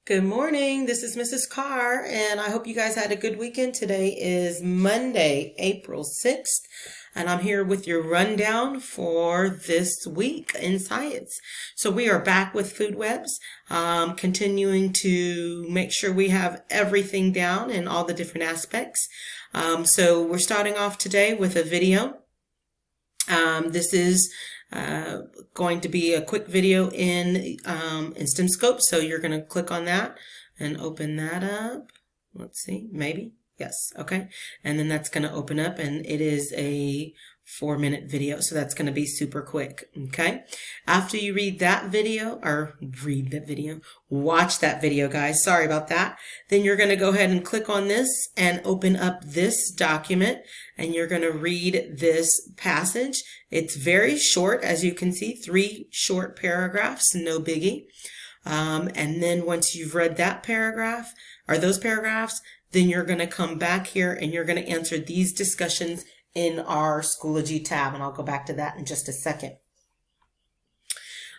Good morning. This is Mrs. Carr, and I hope you guys had a good weekend. Today is Monday, April 6th, and I'm here with your rundown for this week in science. So we are back with food webs, continuing to make sure we have everything down in all the different aspects. So we're starting off today with a video. This is going to be a quick video in STEMscope. So you're going to click on that and open that up. Let's see, maybe. Yes. Okay. And then that's going to open up, and it is a 4-minute video. So that's going to be super quick. Okay. After you watch that video, guys. Sorry about that. Then you're going to go ahead and click on this and open up this document, and you're going to read this passage. It's very short, as you can see, 3 short paragraphs, no biggie. And then once you've read that paragraph or those paragraphs, then you're going to come back here and you're going to answer these discussions in our Schoology tab. And I'll go back to that in just a second.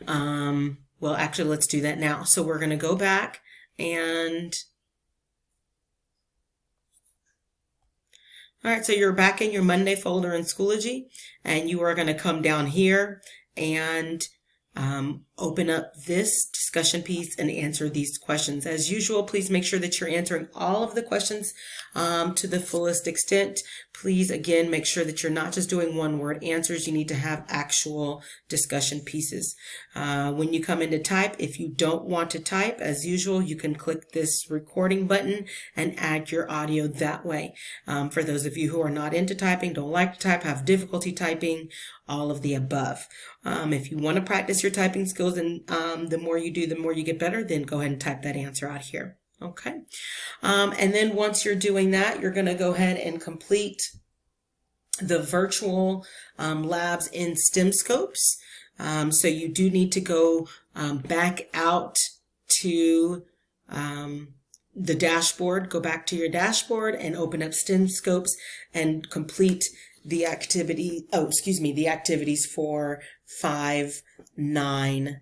Well, actually, let's do that now. So we're going to go back and all right, so you're back in your Monday folder in Schoology, and you are going to come down here and open up this discussion piece and answer these questions. As usual, please make sure that you're answering all of the questions to the fullest extent. Please, again, make sure that you're not just doing one-word answers. You need to have actual discussion pieces. When you come in to type, if you don't want to type, as usual, you can click this recording button and add your audio that way. For those of you who are not into typing, don't like to type, have difficulty typing, all of the above. If you want to practice your typing skills, and the more you do, the more you get better, then go ahead and type that answer out here. Okay. And then once you're doing that, you're going to go ahead and complete the virtual labs in STEMscopes. So you do need to go back out to the dashboard, go back to your dashboard and open up STEMscopes and complete the the activities for 5-9,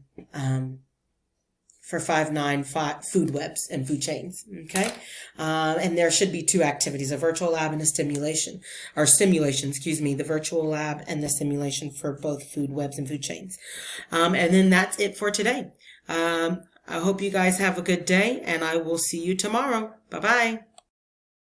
food webs and food chains. Okay. And there should be 2 activities, a virtual lab and a simulation, the virtual lab and the simulation for both food webs and food chains. And then that's it for today. I hope you guys have a good day, and I will see you tomorrow. Bye-bye.